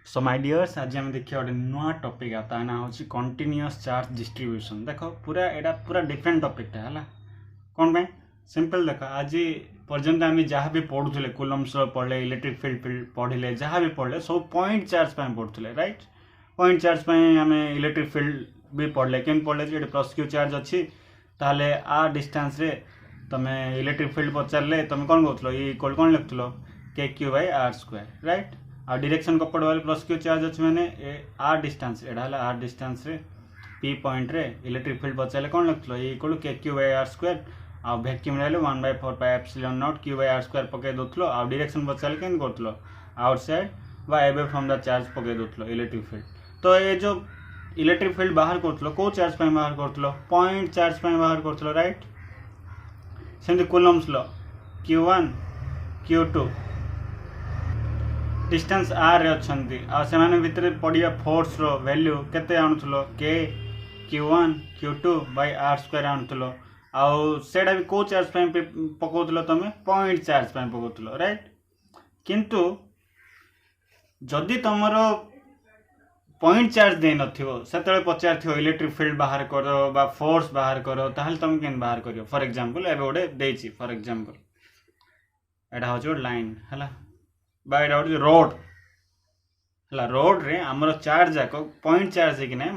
So my dears आज आम देखिए गोटे नुआ टॉपिक ता ना हूँ कंटिन्यूअस चार्ज डिस्ट्रीब्यूशन। देख पूरा एटा पूरा डिफरेंट टॉपिकटा है कौन पे सिंपल देख आज पर्यंत आम जहाँ भी पढ़ुले कूलम्स पढ़ले इलेक्ट्रिक फील्ड पढ़ले जहाँ भी पढ़ले सब पॉइंट चार्ज पढ़ुले राइट। पॉइंट चार्ज आम इलेक्ट्रिक फील्ड भी पढ़ले केम पढ़ले ये प्लस क्यू चार्ज अच्छी ताहले आ डिस्टेंस रे तुम इलेक्ट्रिक फील्ड पचारे तुम कौन कहूल ये इक्वल कौन लिखुल k q by r square right. आ डायरेक्शन कपड़ वाले प्लस क्यू चार्ज अच्छे मैंने आर डिस्टेंस एटा है आर डिस्टेंस रे पी पॉइंट रे इलेक्ट्रिक फील्ड पचारे कौन लिखुल ये equal k q by r square आ वैक्यूम रे 1/4 pi epsilon naught q by r square पकई दोल आ डायरेक्शन पचारे केन कर आउटसाइड बा एवे फ्रॉम द चार्ज पकई दोल इलेक्ट्रिक फील्ड। तो ये जो इलेक्ट्रिक फील्ड बाहर कर कौ चार्ज बाहर कर पॉइंट चार्ज बाहर कर राइट। सेमती Coulomb's law Q1 Q2 distance are रे अच्छंती आ सेमाने भितर पड़िया फोर्स रो वैल्यू केते आणुथलो के Q1 Q2 bye r square आणुथलो आउ सेडा भी को चार्ज पकाउथलो तमे पॉइंट चार्ज पकाउथलो राइट। किंतु जदि तमरो पॉइंट चार्ज दे नथिवो सेतळे पचारथिवो इलेक्ट्रिक फील्ड बाहर करो बा फोर्स बाहर करो ताहले तुम केन बाहर करियो। फॉर एग्जांपल एबे ओडे देछि फॉर एग्जांपल एडा होजो लाइन हला बा एडा होजो रोड हला रोड रे हमर चार्ज जाक पॉइंट चार्ज है कि ना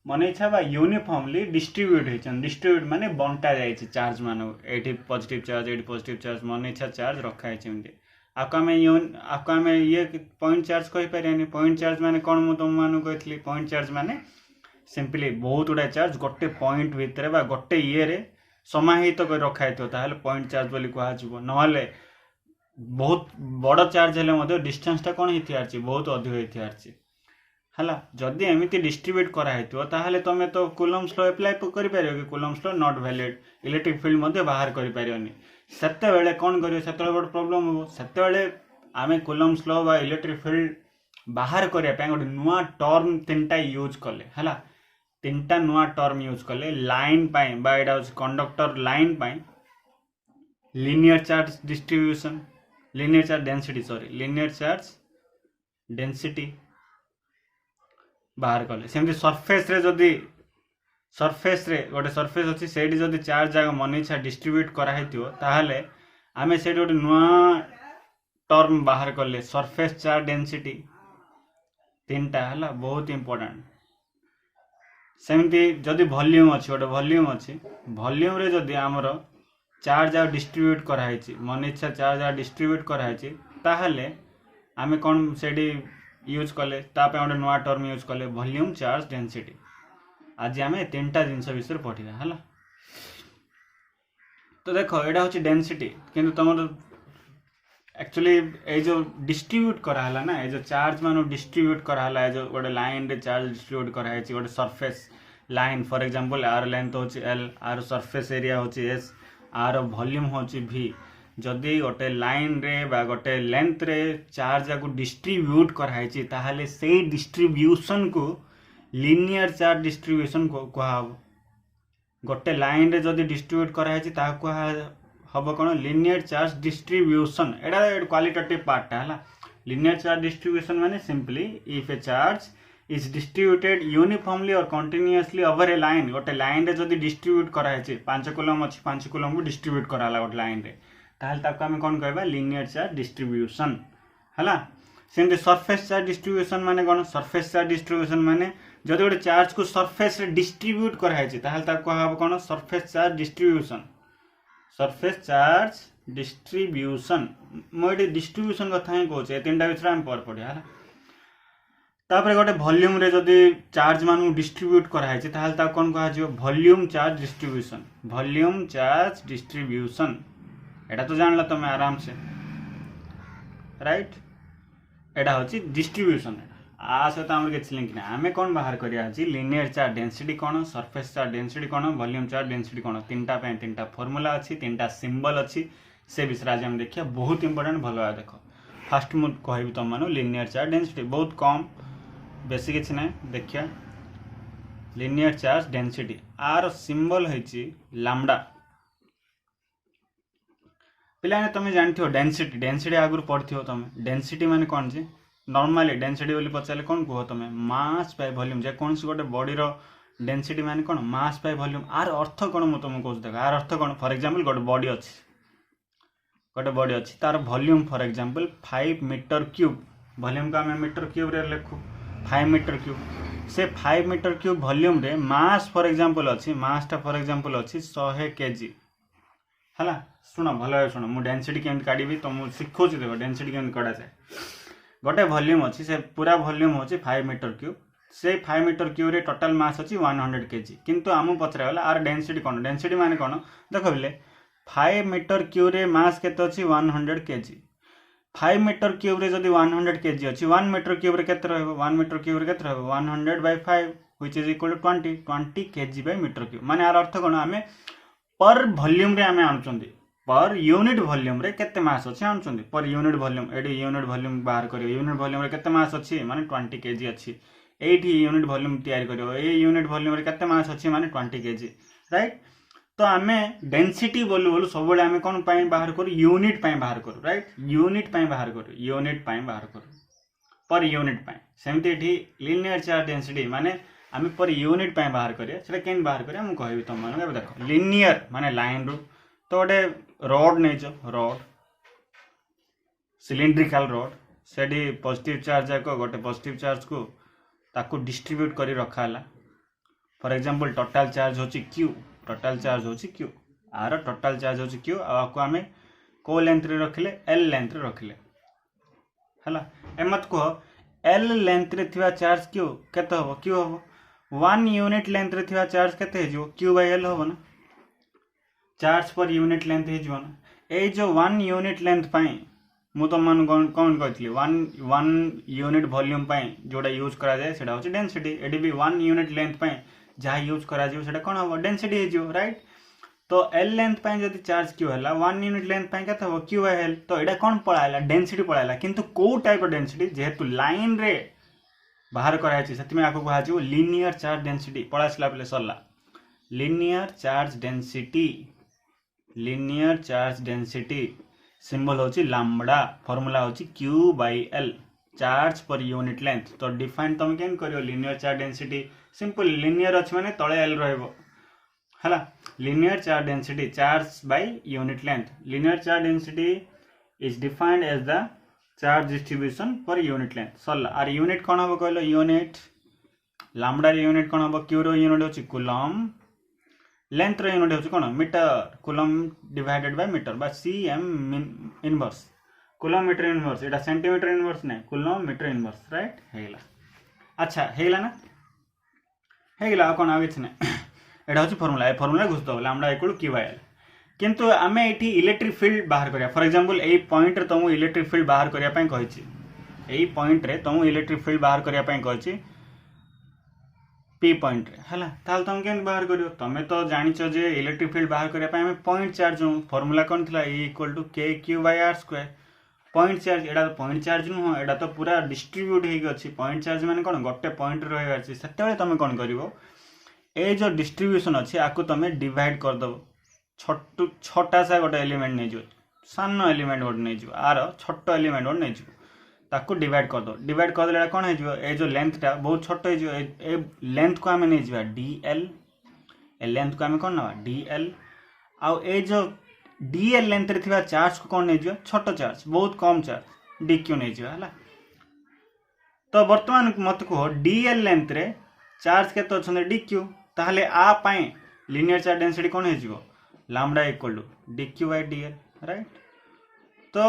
मन इच्छा बा यूनिफॉर्मली डिस्ट्रीब्यूट होइछन। डिस्ट्रीब्यूट माने बंटा जायछि चार्ज मानो एठी पॉजिटिव चार्ज मन इच्छा चार्ज रखा है एमती आपको आम ये पॉइंट चार्ज कही पारे। पॉइंट चार्ज माने कौन मुझे तुम मानू कही पॉइंट चार्ज माने सिंपली बहुत गुड़ा चार्ज गोटे पॉइंट भितर बा गोटे ये समाहित कर रखाई पॉइंट चार्ज बोली कह ना बहुत बड़ चार्ज हेले डिस्टेंसटा कौन होती बहुत अधिक होती है जदि एमती डिस्ट्रीब्यूट कराई ताहले तुम तो कूलम्स लॉ अप्लाई कर पार कि Coulomb's law not valid electric field बाहर कर पारनी सेते बेले कौन करियो सेते गोटे प्रॉब्लम हो सेते बेले आमे कूलम्स लॉ बा इलेक्ट्रिक फील्ड बाहर करिया पे गोटे नुआ टर्म तीनटा यूज कले हला तीनटा नुआ टर्म यूज कले लाइन पाई बा एडा कंडक्टर लाइन पाई linear charge distribution linear charge density बाहर कले। सेमती सरफेस रे जदी सरफेस रे गोटे सरफेस अच्छी से जदि चार्ज जाक मन इच्छा डिस्ट्रीब्यूट कराई ताहले आमे से गोटे नुआ टर्म बाहर कले सरफेस चार्ज डेंसिटी तीनटा है बहुत इंपोर्टेंट। सेमती जदि वॉल्यूम अच्छी गोटे वॉल्यूम अच्छी वॉल्यूम रे जदि आमर चार्ज आ डिस्ट्रीब्यूट कराई मन इच्छा चार्ज आ डिस्ट्रीब्यूट कराई ताहले आमे कौन से यूज कले गोटे नुआ टर्म यूज कले वॉल्यूम चार्ज डेंसिटी। आज आम तीनटा जिनस विषय पढ़ा है। तो देख यहाँ हूँ डेंसिटी किंतु तुम एक्चुअली ये जो डिस्ट्रीब्यूट कराला ना ये जो चार्ज मान डिस्ट्रीब्यूट कराला जो गोटे लाइन रे चार्ज डिस्ट्रीब्यूट कराई गोटे सरफेस लाइन फॉर एग्जांपल आर लेंथ हो एल आर सरफेस एरिया हो एस आर वॉल्यूम हो भी जदि गोटे लाइन रे बा गोटे लेंथ रे चार्ज को डिस्ट्रीब्यूट कराई ताहले से डिस्ट्रीब्यूशन को लीनियर चार्ज डिस्ट्रीब्यूशन कह गोटे लाइन रे जदि डिस्ट्रीब्यूट कराई हम कौन लीनियर चार्ज डिस्ट्रीब्यूशन एटा क्वालिटेटिव पार्टा है। लीनियर चार्ज डिस्ट्रीब्यूशन माने simply if A charge is distributed uniformly और कंटिन्यूअसली ओवर ए लाइन गोटे लाइन रे जदि डिस्ट्रीब्यूट कराई 5 कूलम अच्छी 5 कूलम को डिस्ट्रीब्यूट कराला गोटे लाइन रे ताहले ताको आमे कौन कहबा लीनियर चार्ज डिस्ट्रीब्यूशन है। सेमती सरफेस चार्ज डिस्ट्रीब्यूशन माने कौन सरफेस चार्ज डिस्ट्रीब्यूशन माने जदि गोटे चार्ज को सरफेस रे डिस्ट्रीब्यूट कराई ताहले ताको कहबा कौन सरफेस चार्ज डिस्ट्रीब्यूशन मुझे डिस्ट्रीब्यूशन कथा ही कहे तीन विषय आम पर पढ़ा है। तापर गोटे वॉल्यूम रे जदि चार्ज मान डिस्ट्रीब्यूट कराई ताहले कौन कह वॉल्यूम चार्ज डिस्ट्रीब्यूशन एटा तो जानला तुम आराम से राइट। एटा होची डिस्ट्रीब्यूशन आ सहित आम किसी लिंक ना आम कौन बाहर करिया लीनियर चार्ज डेंसिटी कौन सरफेस चार्ज डेंसिटी कौन वॉल्यूम चार्ज डेंसिटी कौन तीनटा फॉर्मूला अच्छी तीनटा सिंबल अच्छी से विषय आज हम देखिए बहुत इंपोर्टेंट भल भाव देख। फास्ट मुझे कहबी तुम मान लीनियर चार्ज डेंसिटी बहुत कम बेसी किसी ना देखिया लीनियर चार्ज डेंसिटी आर सिंबल है लैम्डा पिला तुम जान डेंसिटी आगुरी पढ़ तुम डेंसिटी माने कौन जी नॉर्मली डेंसिटी बोली पचारे कौन कह तुम मास बाय वॉल्यूम जेकोसी गोटे बॉडीर डेंसिटी माने कौन मास बाय वॉल्यूम आर अर्थ कौन मुझे तुमको कहूँ देख आर अर्थ कौन फॉर एग्जांपल गोटे बॉडी अच्छी तार volume for example 5 metre cube volume को आम मीटर क्यूब रे लिखु 5 मीटर क्यूब से 5 मीटर क्यूब वॉल्यूम रे मास फॉर एग्जांपल अच्छी मासटा फॉर एग्जांपल अच्छी 100 केजी है शुण भल शुण मुझे डेंसिटी केमती काढ़ी तुमको शिखुच देख डेंसिटी केमती कढ़ा जाए गोटे वॉल्यूम अच्छी से पूरा वॉल्यूम होची 5 मीटर क्यूब से 5 मीटर क्यूब रे टोटल मास अच्छी 100 केजी किंतु आम पचरागला आर डेंसिटी कौन डेंसिटी माने कौन देख बोले 5 मीटर क्यूब रे मास केते अच्छी 100 केजी 5 मीटर क्यूब रे जदि 100 केजी अच्छी 1 मीटर क्यूब रे केते रहबो 1 मीटर क्यूब रे केते रहबो 100 by 5 which is equal to 20 kg by metre cube माने आर अर्थ कौन आमे पर वॉल्यूम रे आमे आनुचंदी पर यूनिट वॉल्यूम रे केते मास अच्छी आनुचंदी पर यूनिट वॉल्यूम एडी यूनिट वॉल्यूम बाहर करियो यूनिट वॉल्यूम रे केते मास अच्छी माने 20 केजी अच्छी एठी यूनिट वॉल्यूम तैयार करियो ए यूनिट वॉल्यूम रे केते मास अच्छी माने 20 केजी राइट तो आमे डेंसिटी बोलू बोलू सब बेले आमे कोन पाई बाहर करू यूनिट पाई बाहर करू राइट यूनिट पाई बाहर करू यूनिट पाई बाहर करू पर यूनिट पाई सेमती एठी लीनियर चार्ज डेंसिटी माने आमे पर यूनिट पाई बाहर करिया सेटा केन बाहर करिया हम कहबी तुम माने देखो लीनियर माने लाइन रू तो गोटे रड नहीं रड सिलिंड्रिकल रड से पॉजिटिव चार्ज जाक गोटे पॉजिटिव चार्ज को ताकू डिस्ट्रीब्यूट कर रखाला फॉर एग्जांपल टोटल चार्ज होची क्यू टोटल चार्ज होची क्यू आर टोटल चार्ज होची क्यू आपको आमे को लेंथ रे रखले एल लेंथ रे रखले हला एमत को एल लेंथ रे थिवा चार्ज क्यू केते हो क्यू हो 1 यूनिट लेंथ रे थिवा चार्ज केते हे जो क्यू बाय एल हो ना चार्ज पर यूनिट लेंथ हो ये जो 1 यूनिट लेंथ पाई मु तुम मान कौन कहती 1 यूनिट वॉल्यूम पाई जोड़ा यूज करा जाए सेटा होची डेंसिटी एडी भी 1 यूनिट लेंथ पाई जहाँ यूज करा जिवो सेटा कोन हो डेंसिटी हे जिवो राइट तो एल लेंथ पाई जदी चार्ज क्यू हला 1 यूनिट लेंथ पाई केते हो क्यू बाय एल तो एडा कोन पळाइला डेंसिटी पळाइला किंतु को टाइप ऑफ डेंसिटी जेहेतु लाइन रे बाहर करा छै सेति में आको कहा जिवो लीनियर चार्ज डेंसिटी पळासला पले सरला linear charge density linear charge density symbol होची लैम्बडा फॉर्मूला होची q by l charge per unit length तो डिफाइन तुम केन करियो linear charge density simple linear अछि माने तळे एल रहबो हला linear charge density charge by unit length linear charge density is defined as the charge distribution per unit length सरला आर यूनिट कोन हबो कहलो यूनिट लैम्बडा रे यूनिट कोन हबो क्यू रो यूनिट होची कूलम लेंथ रो यूनिट होची कोन metre coulomb divided by metre बा cm inverse coulomb metre inverse एटा सेंटीमीटर इनवर्स नै कूलम मीटर इनवर्स राइट हेला अच्छा हेला ना हेला कोन आ किछ नै एटा होची फार्मूला ए फार्मूला घुस दो lambda equal Q by L किंतु आमे एठी इलेक्ट्रिक फील्ड बाहर करिया फॉर एग्जांपल एई पॉइंट रे तुम इलेक्ट्रिक फील्ड बाहर करिया पई कहिछि एई पॉइंट रे तुम इलेक्ट्रिक फील्ड बाहर करिया पई कहिछि पी पॉइंट रे हला ताल तुम केन बाहर करियो तमे तो जानिचो जे इलेक्ट्रिक फील्ड बाहर करिया पई हमें पॉइंट चार्ज फार्मूला कोन थिला E equal to k q by r square point charge एडा पॉइंट चार्ज नु एडा तो पूरा डिस्ट्रीब्यूट हेक अछि पॉइंट चार्ज माने कोन गोटे पॉइंट रहै अछि सेतेबे तमे कोन करिवो ए जो डिस्ट्रीब्यूशन अछि आकु तमे डिवाइड कर दबो छोटा सा गोटे एलिमेंट नै जो सान एलिमेंट गोटे नै जो आर छोटो एलिमेंट गोटे नै जो ताकू डिवाइड कर दो डिवाइड कर देला कोन हे जो ए जो लेंथ टा बहुत छोटो हे जो ए लेंथ को हमें नै जिवा dl ए लेंथ को हमें कोन ना dl आ ए जो dl लेंथ रे थिबा चार्ज को कोन नै जिवा छोटो चार्ज बहुत कम चार्ज dq नै जिवा हला तो वर्तमान मत को dl लेंथ रे चार्ज केते अछन dq ताहले आ पाए लीनियर चार्ज डेंसिटी कोन हे जिवो lambda equal to dq by dl right तो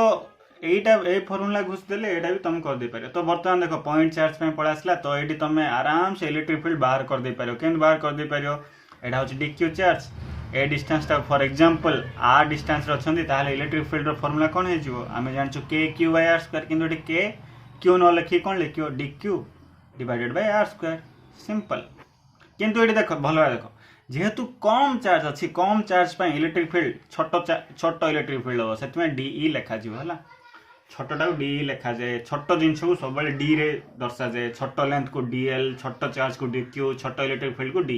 एटा ए फार्मूला घुस देले एटा भी तुम कर दे पारे तो वर्तमान देखो पॉइंट चार्ज पे पळा आसला तो एटी तुम आराम से इलेक्ट्रिक फील्ड बाहर कर दे पारो केन बाहर कर दे पारो एटा होची dq चार्ज ए डिस्टेंस टा फॉर एग्जांपल r डिस्टेंस रे अछंदी ताले इलेक्ट्रिक फील्ड रो फार्मूला कोन हे जिवो आमे जानचो k q by r square किंतु एटी k q न लिखि कोन लिखियो dq divided by r square simple किंतु एटी देखो भलो देखो जेहेतु कम चार्ज अच्छी कम चार्ज पे इलेक्ट्रिक फील्ड छोटो इलेक्ट्रिक फील्ड हो से डी लिखा है छोटा को डी लिखा जाए छोट जिनस को सब डी रे दर्शा जाए छोट लेंथ को डीएल छोट चार्ज को डीक्यू छोट इलेक्ट्रिक फील्ड को डी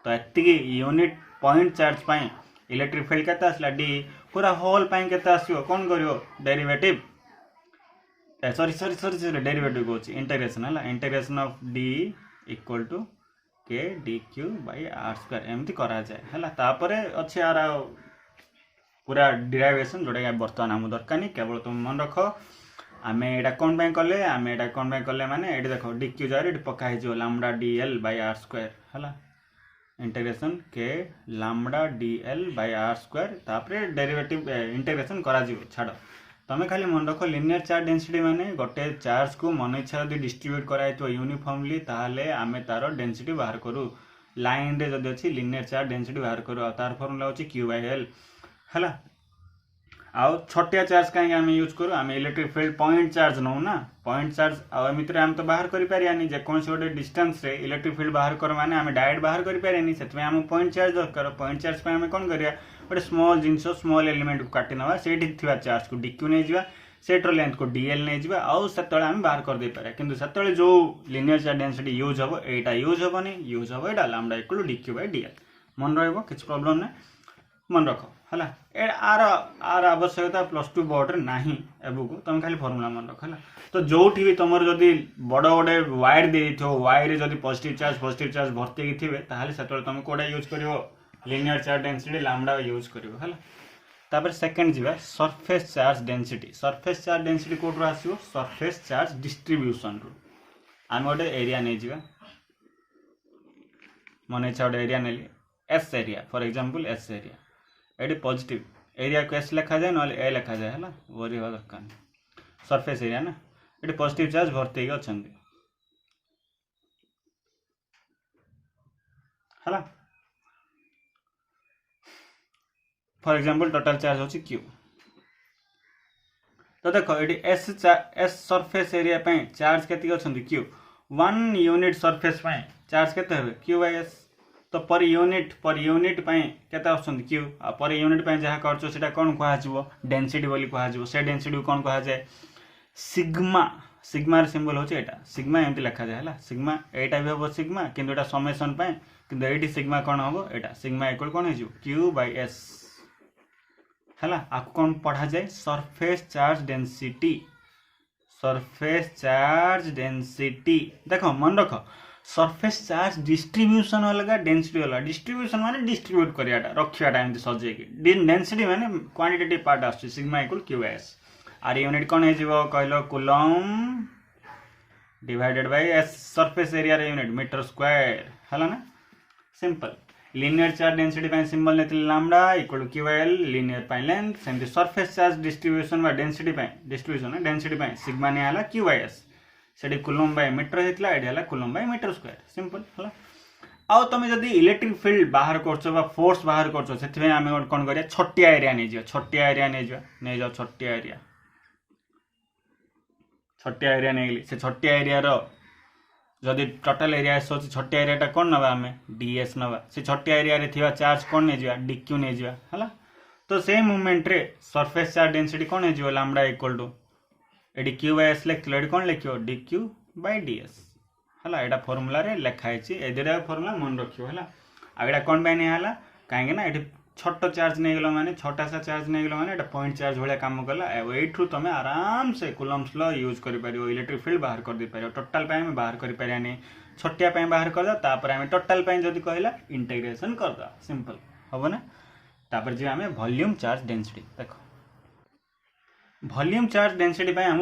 तो एति यूनिट पॉइंट चार्ज पे इलेक्ट्रिक फील्ड केते आसला डी पूरा होल पे केते आसियो कोन करियो derivative sorry sorry sorry sorry derivative कौच इंटीग्रेशन है integration of d equal to k d q by r square एमती कराए है तापर अच्छे यार पूरा डिराइवेशन जोटा कि बर्तमान आम दरकार नहीं केवल तुम मन रख आम एटा कौन कले आम एटा कौन कले माने ये देख डी क्यू जगह पकाई lambda d l by r square है इंटीग्रेशन के lambda d l by r square तापर डेरिवेटिव इंटीग्रेशन करा छाड़ तुम्हें खाली मन रख लिनियर चार्ज डेंसिटी माने गोटे चार्ज को मन इच्छा जब डिस्ट्रीब्यूट कराई यूनिफॉर्मली ताहले आमे तार डेंसिटी बाहर करूँ लाइन रे जब अच्छी लिनियर चार्ज डेंसिटी बाहर करूँ तार फर्मुला होची क्यू बाई एल है आउ छोटिया चार्ज कहीं आम यूज करूँ आम इलेक्ट्रिक फील्ड पॉइंट चार्ज नौ ना पॉइंट चार्ज आमती आम तो बाहर करें जेकोसी गोटे डिस्टेंस रे इलेक्ट्रिक फील्ड बाहर कर माने आम डायरेक्ट बाहर करें से आम पॉइंट चार्ज दरकार पॉइंट चार्ज आम कौन करिया गोटे स्मॉल जिनस स्मॉल एलिमेंट को काटी नवा से चार्ज को डीक्यू नहीं जावा सेट्र लेंथ को डीएल नहीं जावा आउ से आम बाहर कर दे पारे किंतु से जो लिनियर चार्ज डेंसिटी यूज हम एटा यूज हेनी यूज हम यहाँ lambda equal to dq by dl मन रहा किसी प्रॉब्लम ना मन रख है आर आवश्यकता +2 बोर्ड रे नाही एबुको तुम खाली फॉर्मूला मन रख है तो जो भी तुम जदि बड़ बड़े वायर दे वायर जदि पॉजिटिव चार्ज भर्ती थे ताहले से तुम कोड़ा यूज कर linear charge density lambda use कर तापर सेकंड जीवा सरफेस चार्ज डेंसिटी कोड आसो सरफेस चार्ज डिस्ट्रीब्यूशन रू आम गोटे एरिया नहीं जावा मन इच्छा गोटे एरिया नेली S area for example S area ये पॉजिटिव एरिया को एस लिखा जाए ना ए लिखा जाए है वरी हवा दरकार नहीं सरफेस एरिया ना ये पॉजिटिव चार्ज भर्ती अच्छा है फॉर एग्जांपल टोटल चार्ज होची क्यू तो देखो ये एस सरफेस एरिया पे चार्ज केती अच्छे क्यू 1 यूनिट सरफेस पे चार्ज केते क्यू बाई एस तो पर यूनिट पे केते आछन क्यू आ पर यूनिट पे जहाँ करछो सेटा कोन कहा डेंसिटी बोली कहा से डेंसिटी कोन कहा जाए सिग्मा सिग्मा रे सिंबल होचे एटा सिग्मा एमती लिखा जाए है सिग्मा एटा भी हम सिग्मा किंतु एटा समेशन पे किंतु एटी सिग्मा कोन हम एटा सिग्मा इक्वल कोन हो क्यू बाई एस है आपको कौन पढ़ा जाए सरफेस चार्ज डेंसिटी देखो मन रख सरफेस चार्ज डिस्ट्रीब्यूशन अलग डेंसिटी अलग डिस्ट्रीब्यूशन माने डिस्ट्रीब्यूट करियाटा रखियाटा एमती सजेकी डेंसिटी माने क्वांटिटेटिव पार्ट आछी सिग्मा इक्वल क्यू एस आर यूनिट कौन हो कहलो coulomb divided by S surface area रे यूनिट मीटर स्क्वायर है ना सिंपल लिनियर चार्ज डेंसिटी पे सिंबल ने lambda equal to Q L linear पे लेंथ सेमती सरफेस चार्ज डिस्ट्रीब्यूशन बा डेंसिटी पे डिस्ट्रीब्यूशन डेंसिटी पे सिग्मा ने आला क्यू बाई एस सेठी कूलम बाय मीटर हेतला एठी आला coulomb by metre square simple हला आउ तुम जदि इलेक्ट्रिक फील्ड बाहर करछो बा फोर्स बाहर करछो सेथि आम कोन करिया छोटिया एरिया नै जियो नै जाओ छोटिया एरिया नै गेली से छोटिया एरिया रो जदि टोटल एरिया अच्छी छोटिया एरिया कौन नवा आम डीएस नवा से छोटिया एरिया रे थिवा चार्ज कौन नहीं जावा डीक्यू नहीं जावा है तो से मूवमेंट रे सरफेस चार्ज डेंसिटी कौन हो लैम्डा इक्वल टू एडी क्यू बाई एस लिखल ये कौन लिख डीक्यू बाई डीएस है यहाँ फर्मुला लिखाई ए दुटा फर्मुला मन रखियो है आगे कौन पाई नहीं है कहीं ये छोट चार्ज नहीं गल माने छोटा सा चार्ज नहीं गल माने पॉइंट चार्ज भाया कम कला एठू तुम आराम से कूलम्स लॉ यूज कर इलेक्ट्रिक फील्ड बाहर कर दे पार टोटाल आम बाहर कर पारानी छोटिया बाहर करदे आम टोटाल जब कहला इंटीग्रेशन करदा सिंपल हम ना तापर जी आम वॉल्यूम चार्ज डेंसिटी देखो वॉल्यूम चार्ज डेंसिटी आम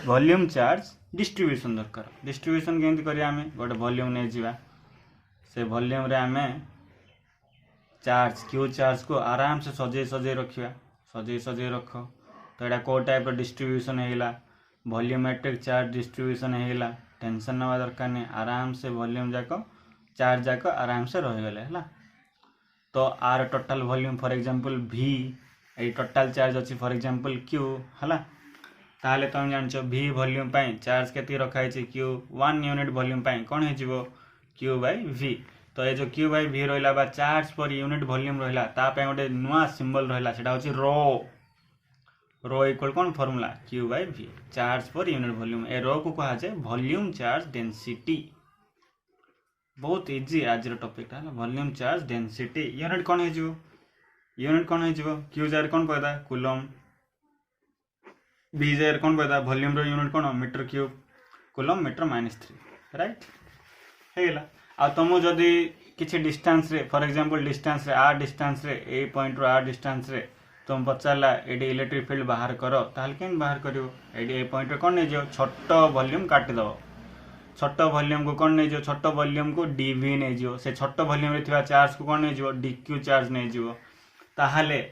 वॉल्यूम चार्ज डिस्ट्रीब्यूशन दरकार डिस्ट्रीब्यूशन केमती करिया आम गोटे वॉल्यूम नहीं जावा से वॉल्यूम रे आम चार्ज क्यू चार्ज को आराम से सजे रख तो यहाँ कौ टाइप डिस्ट्रीब्यूशन होगा वॉल्यूमेट्रिक चार्ज डिस्ट्रीब्यूशन होगा टेंशन नवा दरकार नहीं आराम से वॉल्यूम जाक चार्ज जाक आराम से रहीगले है तो आर टोटाल वॉल्यूम फॉर एग्जांपल वी ये टोटाल चार्ज अच्छी फॉर एग्जांपल क्यू है ताहले तुम जानच वी वॉल्यूम चार्ज के रखाई क्यू 1 यूनिट वॉल्यूम कौन हो क्यू बाई वी तो ये जो क्यू बाई वी रहा बा चार्ज पर यूनिट वॉल्यूम रहा तापाई गोटे नुआ सिंबल रहा सेटा होची रो इक्वल कौन formula q by v charge per unit volume ए रो को कहा जाए वॉल्यूम चार्ज डेंसिटी बहुत इजी आज टॉपिक है वॉल्यूम चार्ज डेंसिटी यूनिट कौन हो क्यू जार कौन कहता कूलम बीजे कौन कहता वॉल्यूम रो यूनिट कौन metre cube coulomb metre -3 right हेगला आ तुम जदि किसी डिस्टेंस रे फॉर एग्जांपल डिस्टेंस रे आर डिस्टेंस रे ए पॉइंट रो आर डिस्टेंस रे तुम पचारा ये इलेक्ट्रिक फील्ड बाहर कर ताल के बाहर कर ए पॉइंट रे कौन नहीं जो छोट वॉल्यूम काटिदेव छोट वॉल्यूम को कौन नहीं जो छोट वॉल्यूम को डीवी नहीं जो से छोट वॉल्यूम रे थिबा चार्ज को कौन नहीं जो डीक्यू चार्ज नहीं जो ताहाले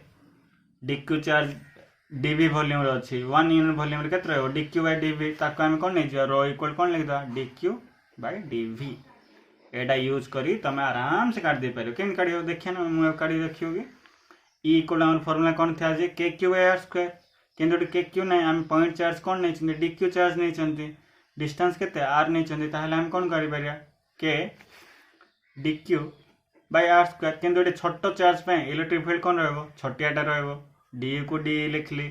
डीक्यू चार्ज डीवी वॉल्यूम रे अछि 1 यूनिट वॉल्यूम रे केते रहबो डीक्यू बाय डीवी ताको हम कौन नहीं जो रो इक्वल कौन लिख दो DQ by DV Etah use करी तुम आराम से काट दे पारो केन काटियो देखिए ना मु काटी देखियोगे ई इक्वल हमर फार्मूला कौन था जे के क्यू बाय आर स्क्वायर किंतु के क्यू नहीं हम पॉइंट चार्ज कौन नहीं चंदी डीक्यू चार्ज नहीं चंदी डिस्टेंस केते आर नहीं चंदी ताहले हम कौन करि परिया के डीक्यू बाय आर स्क्वायर किंतु एटे छोट चार्ज पे इलेक्ट्रिक फील्ड कौन रहबो छोटियाटा रहबो डी को डी लिखली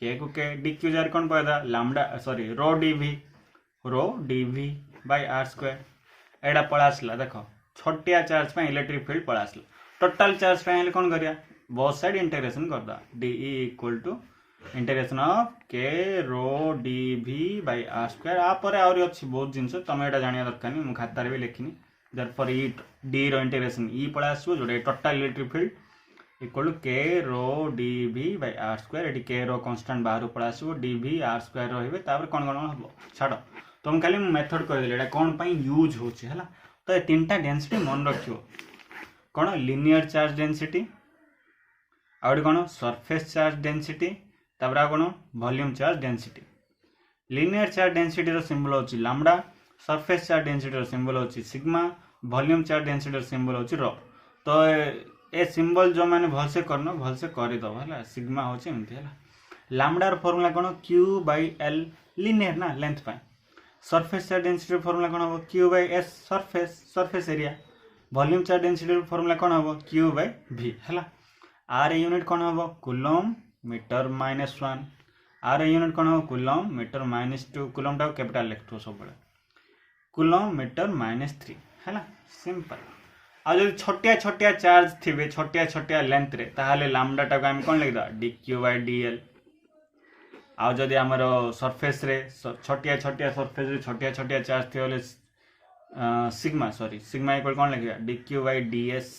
के को के डीक्यू जार कौन पयदा lambda sorry rho DV by r square एडा पळा आसला देखो छोटिया चार्ज पे इलेक्ट्रिक फील्ड पळा आसला टोटल चार्ज पे कौन करिया बोथ साइड इंटीग्रेशन कर दा डी equal to integration of k rho DV by r square आ परे और अछि बहुत जिंस तमे एटा जानिया दरकार नहीं मु खातार भी लिखिनी देयरफॉर ई डी रो इंटीग्रेशन ई पळा आसबो जोडे total electric field equal to k rho DV by r square एटी के रो कांस्टेंट बाहर पळा आसबो डीवी आर स्क्वायर रहिबे तापर कोन कोन हबो छाडो तुम खाली मेथड कर देले एटा कोन पई यूज होछि हला तो ए तीनटा डेंसिटी मन रखियो कोन लिनियर चार्ज डेंसिटी आउट कौन सरफेस चार्ज डेंसिटी तापर कौन volume charge density linear charge density रो सिंबल होची लैम्डा सरफेस चार्ज डेंसिटी रो सिंबल होची सिग्मा वॉल्यूम चार्ज डेंसिटी रो सिंबल होची रो तो ए सिंबल जो माने भलसे करनो भलसे करि दो हला सिग्मा होची एमती हला लैम्डा रो फार्मूला कौन q बाय l लिनियर ना लेंथ पाए सरफेस चार्ज डेंसिटी रो फार्मूला कौन हो q by s surface area volume charge density रो फार्मूला कौन हो q बाय v हला आर यूनिट कौन हम कूलम मीटर -1 आर यूनिट कौन हम कूलम मीटर -2 कूलम टा कैपिटल लिखतो सब बळे कूलम मीटर -3 हैला सिंपल आ जो छोटिया छोटिया चार्ज थिबे छोटिया छोटिया लेंथ रे ताहाले लैम्डा टा को हम कोन लिख दा dq बाय dl आ जदी हमर सरफेस रे छोटिया छोटिया सरफेस रे छोटिया छोटिया चार्ज थियोले सिग्मा इक्वल कोन लिखिया dq बाय ds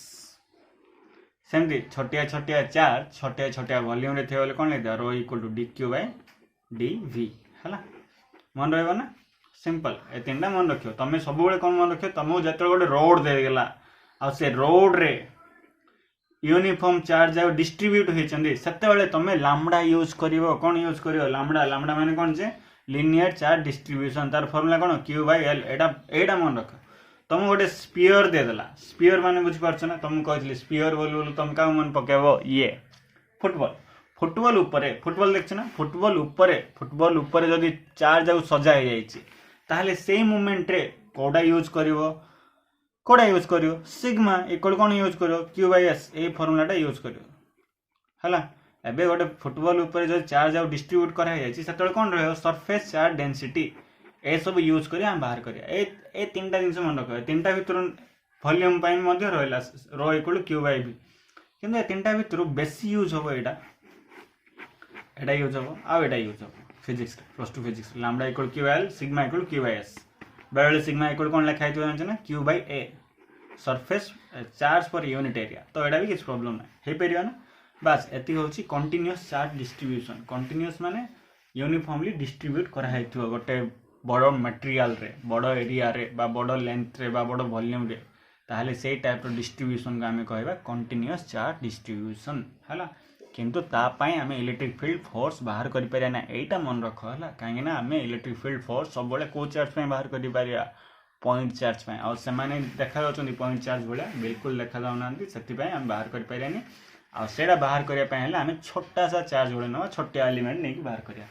सेमती छोटिया छोटिया चार्ज छोटिया छोटिया वॉल्यूम रे थे कौन लिखा rho equal to d q by d v है मन रहा ना सिंपल ए तीनटा मन रखियो तुम सब कौन मन रखियो तुमको जो गोटे रोड देगला आ से रोड रे यूनिफॉर्म चार्ज आ डिस्ट्रीब्यूट होती से तुम लैम्डा यूज कर कौन यूज कर लैम्डा माने कौन से लिनियर चार्ज डिस्ट्रीब्यूशन तार फॉर्मूला कौन क्यू बाय एल एटा मन रख तुम गोटे स्पीयर देदेला स्पीयर माने बुझिपारछ ना तुम कहली स्पीयर बोल तुम क्या मन पकेब ये फुटबॉल फुटबॉल देखछ ना फुटबॉल ऊपर जदि चार्ज आउ सजा हो जाइछि ताहले सेही मूवमेंट रे कोडा यूज करियो सिग्मा इक्वल कोन यूज करियो q by s A फार्मूलाटा use करियो हला एबे गोटे फुटबॉल ऊपर जो चार्ज आउ डिस्ट्रीब्यूट करा जाइछि सेतले कोन रहयो सरफेस चार्ज डेंसिटी ए सब यूज करी हम बाहर करिया ए तीनटा जिंस मन रख तीनटा भितर वॉल्यूम पाइन मध्ये रहला rho equal q by v किंतु ए तीनटा भितर बेसी यूज होबो एटा यूज होबो आ एटा यूज होबो physics +2 physics lambda equal q by l sigma equal q by s बेले सिग्मा इक्वल कोन लिखा हितो जान ना q by a surface charge per unit area तो एटा भी किछ प्रॉब्लम नै हे परियो ना बस एति होची कंटीन्यूअस चार्ज डिस्ट्रीब्यूशन कंटीन्यूअस माने यूनिफॉर्मली डिस्ट्रीब्यूट करा हितो गोटे बड़ मटेरियल रे बड़ एरिया रे बा बड़ लेंथ रे बा बड़ वॉल्यूम रे ताहले सेही टाइप रो डिस्ट्रीब्यूशन को हमें कहबा कंटीन्यूअस चार्ज डिस्ट्रीब्यूशन हला किंतु ता पई हमें इलेक्ट्रिक फील्ड फोर्स बाहर करि परिया ना एटा मन रख हला काहे ना हमें इलेक्ट्रिक फील्ड फोर्स सब बळे को चार्ज पे बाहर करि परिया पॉइंट चार्ज पे और से माने देखा जाउछन पॉइंट चार्ज बळे बिल्कुल देखा जाउ नांती सेति पई हम बाहर करि परिया नि आ सेडा बाहर करिया पई हला हमें छोटा सा चार्ज बळे न छोटा एलिमेंट नै बाहर करिया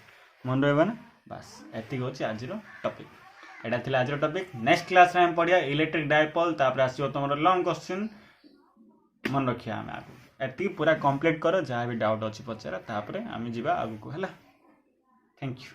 मन रहबा ना बस एति होची आज रो टॉपिक एटा थिला आज रो टॉपिक नेक्स्ट क्लास रे हम पढिया इलेक्ट्रिक डायपोल तापर आसीओ तमरो लॉन्ग क्वेश्चन मन रखिया हम आगु एति पूरा कंप्लीट करो जहां भी डाउट अछि पछरा तापर हम जिबा आगु को हला थैंक यू।